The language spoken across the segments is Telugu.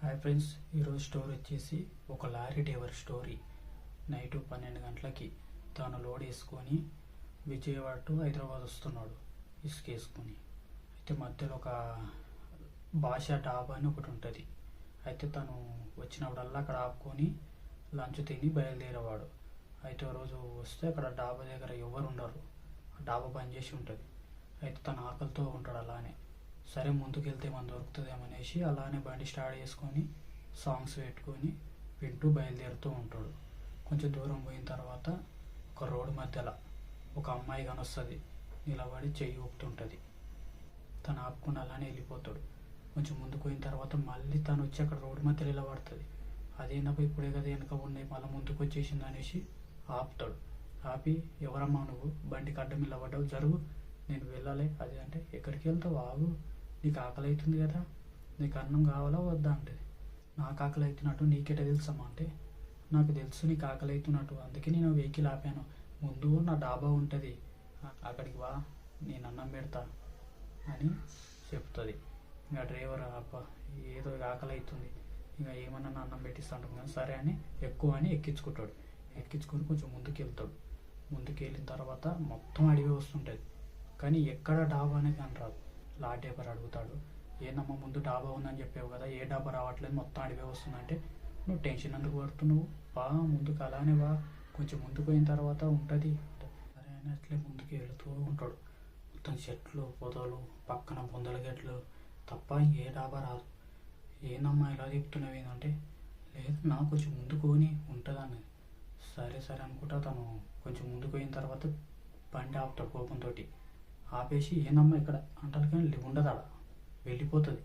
హాయ్ ఫ్రెండ్స్, ఈరోజు స్టోరీ వచ్చేసి ఒక లారీ డ్రైవర్ స్టోరీ. నైటు 12 గంటలకి తాను లోడ్ వేసుకొని విజయవాడ టు హైదరాబాద్ వస్తున్నాడు ఇసుకేసుకొని. అయితే మధ్యలో ఒక భాష డాబా అని ఒకటి ఉంటుంది. అయితే తను వచ్చినప్పుడల్లా అక్కడ ఆపుకొని లంచ్ తిని బయలుదేరేవాడు. అయితే రోజు వస్తే అక్కడ డాబా దగ్గర ఎవరు ఉండరు, డాబా బంద్ చేసి ఉంటుంది. అయితే తన ఆకలితో ఉంటాడు. అలానే సరే ముందుకు వెళ్తే మనం దొరుకుతుందేమనేసి అలానే బండి స్టార్ట్ చేసుకొని సాంగ్స్ పెట్టుకొని వింటూ బయలుదేరుతూ ఉంటాడు. కొంచెం దూరం పోయిన తర్వాత ఒక రోడ్డు మధ్యలో ఒక అమ్మాయి కనొస్తుంది, నిలబడి చెయ్యి ఊపుతుంటుంది. తను ఆపుకొని అలానే వెళ్ళిపోతాడు. కొంచెం ముందుకు పోయిన తర్వాత మళ్ళీ తను వచ్చి అక్కడ రోడ్డు మధ్యలో నిలబడుతుంది. అదేనప్పుడు ఇప్పుడే కదా వెనక ఉన్నాయి, మళ్ళీ ముందుకు వచ్చేసింది అనేసి ఆపుతాడు. ఆపి ఎవరమ్మా నువ్వు, బండికి అడ్డం నిలబడ్డావు, జరుగు నేను వెళ్ళాలి. అది అంటే ఎక్కడికి వెళ్తావు, ఆగు, నీకు ఆకలి అవుతుంది కదా, నీకు అన్నం కావాలా వద్దా అంటది. నాకు ఆకలి అవుతున్నట్టు నీకెట తెలుసమ్మా అంటే, నాకు తెలుసు నీకు ఆకలి అవుతున్నట్టు, అందుకే నేను వెహికల్ ఆపాను, ముందు నా డాబా ఉంటుంది అక్కడికి వా, నేను అన్నం పెడతా అని చెప్తుంది. ఇంకా డ్రైవర్ అబ్బా ఏదో ఆకలి అవుతుంది, ఇంకా ఏమన్నా అన్నం పెట్టిస్తాను కదా, సరే అని ఎక్కువ అని ఎక్కించుకుంటాడు. ఎక్కించుకొని కొంచెం ముందుకు వెళ్తాడు. ముందుకు వెళ్ళిన తర్వాత మొత్తం అడివి వస్తుంటుంది, కానీ ఎక్కడ డాబా అనేది కనరాదు. లారీ డ్రైవర్ అడుగుతాడు, ఏందమ్మా ముందు డాబా ఉందని చెప్పావు కదా, ఏ డాబా రావట్లేదు, మొత్తం అడివే వస్తుందంటే, నువ్వు టెన్షన్ ఎందుకు పడుతున్నావు, బా ముందుకు అలానే బా, కొంచెం ముందుకు పోయిన తర్వాత ఉంటుంది. సరే అని అట్లే ముందుకు వెళుతూ ఉంటాడు. మొత్తం చెట్లు పొదలు పక్కన బొందల గట్లు తప్ప ఏ డాబా రాదు. ఏందమ్మా ఇలా చెప్తున్నావు ఏంటంటే, లేదు నా కొంచెం ముందుకు పోని ఉంటుంది అన్నది. సరే సరే అనుకుంటా తను కొంచెం ముందుకు పోయిన తర్వాత బండి ఆపుతాడు కోపంతో. ఆపేసి ఏందమ్మా ఇక్కడ అంటారు, కానీ ఉండదు ఆడ, వెళ్ళిపోతుంది.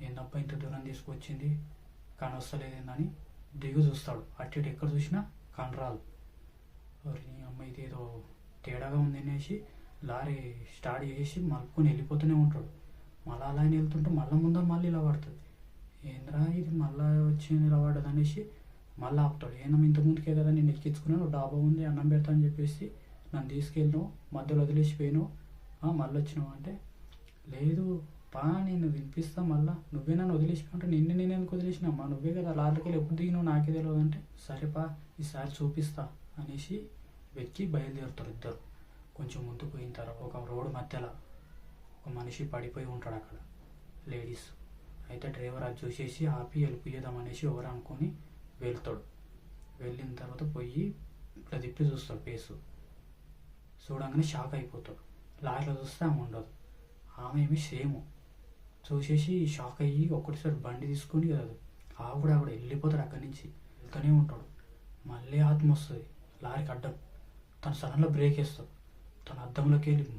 ఏందబ్బా ఇంత దూరం తీసుకొచ్చింది, కానీ వస్తలేదేందని దిగు చూస్తాడు. అటు ఇటు ఎక్కడ చూసినా కనరాదు. అమ్మ ఇది ఏదో తేడాగా ఉంది అనేసి లారీ స్టార్ట్ చేసి మలుపుకొని వెళ్ళిపోతూనే ఉంటాడు. మళ్ళీ అలా ఆయన వెళ్తుంటే మళ్ళీ ముందర మళ్ళీ ఇలా పడుతుంది. ఏంద్రా ఇది మళ్ళీ వచ్చి నిలబడదు అనేసి మళ్ళీ ఆపుతాడు. ఏందమ్మా ఇంత ముందుకే కదా నేను ఎక్కించుకున్నాను, డాబా ఉంది అన్నం పెడతా అని చెప్పేసి నన్ను తీసుకెళ్ళినావు, మధ్యలో వదిలేసిపోయినావు, మళ్ళీ వచ్చినావు అంటే, లేదు పా నేను వినిపిస్తా, మళ్ళీ నువ్వే నన్ను వదిలేసిపోయి అంటే, నేను ఎందుకు వదిలేసినామ్మా, నువ్వే కదా లారీకి వెళ్ళి ఎప్పుడు దిగినావు నాకే తెలియదు అంటే, సరేపా ఈసారి చూపిస్తా అనేసి వెక్కి బయలుదేరుతారు ఇద్దరు. కొంచెం ముందుకు పోయిన తర్వాత ఒక రోడ్డు మధ్యలో ఒక మనిషి పడిపోయి ఉంటాడు అక్కడ, లేడీస్. అయితే డ్రైవర్ అది చూసేసి ఆపి వెళ్ళిపోయేద్దామనేసి ఎవరు అనుకొని వెళ్తాడు. వెళ్ళిన తర్వాత పోయి ఇట్లా తిప్పి చూస్తాడు పేసు. చూడంగానే షాక్ అయిపోతాడు. లారీలో చూస్తే ఆమె ఉండదు, ఆమె ఏమి సేమ్. చూసేసి షాక్ అయ్యి ఒక్కటిసారి బండి తీసుకొని కదా ఆవిడ వెళ్ళిపోతాడు. అక్కడి నుంచి వెళ్తూనే ఉంటాడు. మళ్ళీ ఆత్మ వస్తుంది లారీకి అడ్డం. తను సడన్లో బ్రేక్ వేస్తాడు. తన అద్దంలోకి వెళ్ళి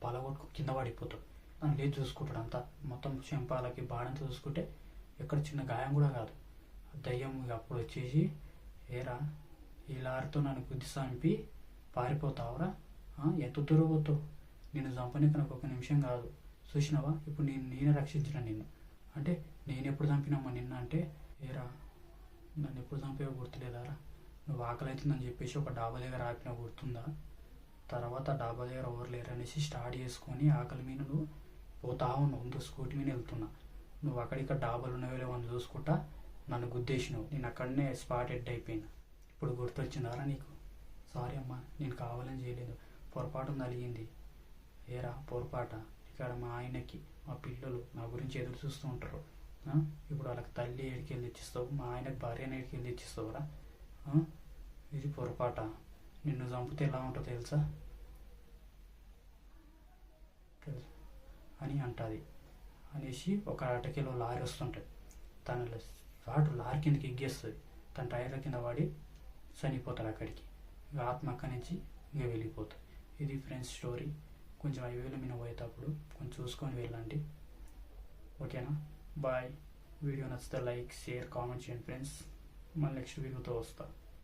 పలగొట్టుకు కింద పడిపోతాడు. తను లేచి చూసుకుంటాడు. అంతా మొత్తం చెంపాలకి బాడంతా చూసుకుంటే ఎక్కడ చిన్న గాయం కూడా కాదు. దయ్యం అప్పుడు వచ్చేసి, ఏరా ఈ లారీతో నన్ను గుద్ది చంపి పారిపోతావురా, ఎంత దూరం పోతావు, నిన్ను చంపనీకి నాకు ఒక నిమిషం కాదు, చూసినావా ఇప్పుడు నేనే రక్షించిన నిన్ను అంటే, నేను ఎప్పుడు చంపినామా నిన్న అంటే, ఏరా నన్ను ఎప్పుడు చంపేవో గుర్తులేదారా, నువ్వు ఆకలి అవుతుందని చెప్పేసి ఒక డాబా దగ్గర ఆపినా గుర్తుందా, తర్వాత డాబా దగ్గర ఎవరు లేరనేసి స్టార్ట్ చేసుకొని ఆకలి మీద నువ్వు పోతా ఉన్నావు, ముందు స్కూటీ మీద వెళ్తున్నా, నువ్వు అక్కడిక్కడ డాబాలు ఉన్నవేళ వాళ్ళు చూసుకుంటా నన్ను గుద్దేసినావు, నేను అక్కడనే స్పాట్ హెడ్ అయిపోయినా, ఇప్పుడు గుర్తొచ్చిందారా నీకు, సారీ అమ్మా నేను కావాలని చేయలేదు, పొరపాటు నలిగింది. ఏరా పొరపాట, ఇక్కడ మా ఆయనకి మా పిల్లలు నా గురించి ఎదురు చూస్తూ ఉంటారు, ఇప్పుడు వాళ్ళకి తల్లి ఏడికెళ్ళి తెచ్చిస్తావు, మా ఆయనకి భార్యని ఏడికెళ్ళి తెచ్చిస్తావురా, ఇది పొరపాట, నిన్ను చంపితే ఎలా ఉంటుందో తెలుసా అని అంటుంది. అనేసి ఒక అటకెలో లారీ వస్తుంటుంది. తన వాడు లారీ కిందకి ఎగ్గేస్తుంది. తన టైర్ల కింద వాడి చనిపోతాడు. అక్కడికి ఇక ఆత్మ అక్కడి నుంచి ఇంకా వెళ్ళిపోతుంది. ఇది ఫ్రెండ్స్ స్టోరీ. కొంచెం హైవేలో మీద పోయేటప్పుడు కొంచెం చూసుకొని వెళ్ళండి, ఓకేనా. బాయ్. వీడియో నచ్చితే లైక్, షేర్, కామెంట్ చేయండి ఫ్రెండ్స్. మళ్ళీ నెక్స్ట్ వీడియోతో వస్తా.